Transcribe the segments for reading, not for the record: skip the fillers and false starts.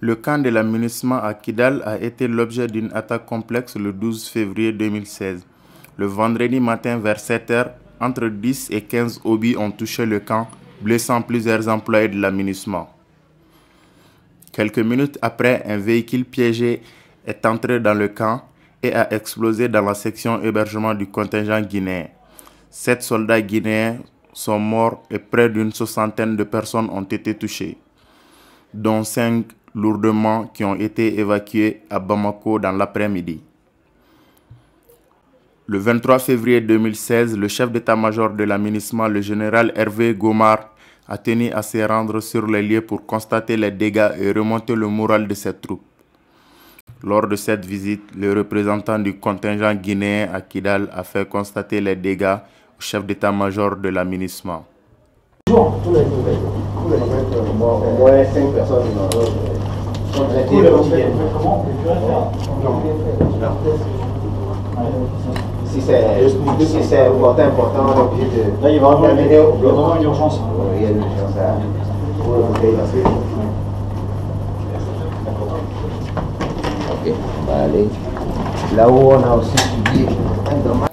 Le camp de l'aménagement à Kidal a été l'objet d'une attaque complexe le 12 février 2016. Le vendredi matin vers 7 h, entre 10 et 15 obus ont touché le camp, blessant plusieurs employés de l'aménagement. Quelques minutes après, un véhicule piégé est entré dans le camp et a explosé dans la section hébergement du contingent guinéen. 7 soldats guinéens sont morts et près d'une soixantaine de personnes ont été touchées, dont 5 lourdement qui ont été évacués à Bamako dans l'après-midi. Le 23 février 2016, le chef d'état-major de l'aménagement, le général Hervé Gomar, a tenu à se rendre sur les lieux pour constater les dégâts et remonter le moral de ses troupes. Lors de cette visite, le représentant du contingent guinéen à Kidal a fait constater les dégâts au chef d'état-major de l'aménagement. Au moins 5 personnes sont traitées quotidiennement. Si c'est important, on est obligé de... Là, il y a vraiment une urgence. Il y a une urgence pour le passer. Ok, on va aller là où on a aussi subi un dommage.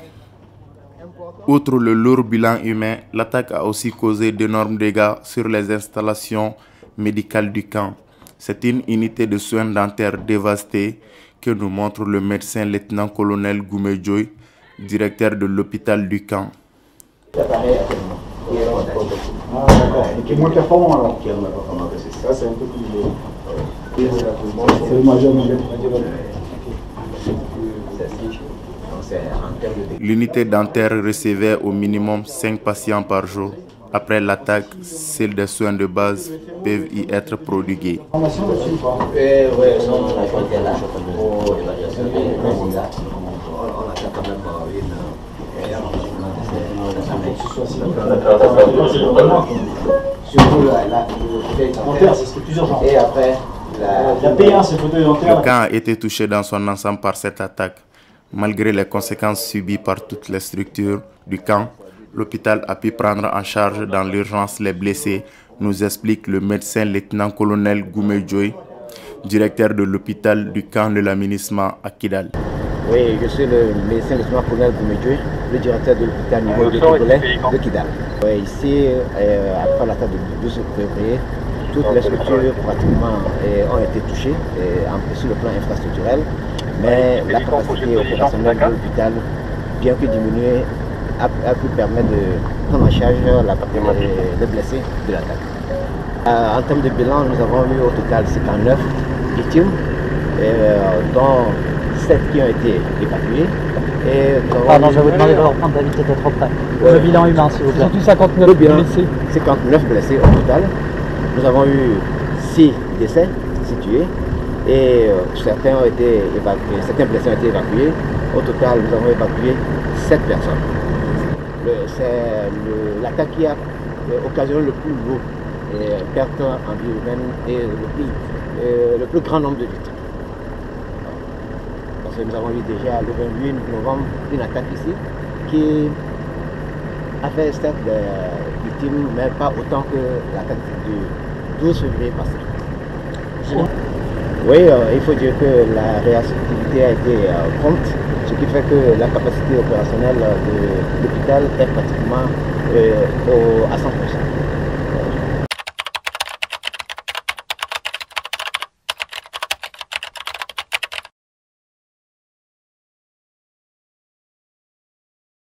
Outre le lourd bilan humain, l'attaque a aussi causé d'énormes dégâts sur les installations médicales du camp. C'est une unité de soins dentaires dévastée que nous montre le médecin lieutenant-colonel Goumedjoy, directeur de l'hôpital du camp. Ah, et qui est moins performant alors. Qui est moins performant que c'est ça. C'est un peu plus... C'est le majeur. L'unité dentaire recevait au minimum 5 patients par jour. Après l'attaque, celles des soins de base peuvent y être prodigués. Oui, on a fait quand même dentaire, c'est ce qui est plus urgent. Et après, la P1, c'est le fauteuil dentaire. Le camp a été touché dans son ensemble par cette attaque. Malgré les conséquences subies par toutes les structures du camp, l'hôpital a pu prendre en charge dans l'urgence les blessés, nous explique le médecin lieutenant-colonel Goumedjoy, directeur de l'hôpital du camp de l'aménagement à Kidal. Oui, je suis le médecin lieutenant-colonel Goumedjoy, le directeur de l'hôpital niveau de Kidal. Oui, ici, après l'attaque du 12 février, toutes les structures pratiquement ont été touchées, en plus sur le plan infrastructurel. Mais la capacité opérationnelle de l'hôpital, bien que diminuée, a pu permettre de prendre en charge les blessés de l'attaque. En termes de bilan, nous avons eu au total 59 victimes, dont 7 qui ont été évacuées. Pardon, je vais vous demander de reprendre la vitesse trop près. Le bilan humain, s'il vous plaît. Surtout 59 blessés. 59 blessés au total. Nous avons eu 6 décès situés. Et certains blessés ont été évacués. Au total, nous avons évacué 7 personnes. C'est l'attaque qui a occasionné le plus lourd perte en vie humaine et le plus grand nombre de victimes. Parce que nous avons eu déjà le 28 novembre une attaque ici qui a fait 7 victimes, mais pas autant que l'attaque du 12 février passé. Oui, il faut dire que la réactivité a été prompte, ce qui fait que la capacité opérationnelle de l'hôpital est pratiquement à 100%.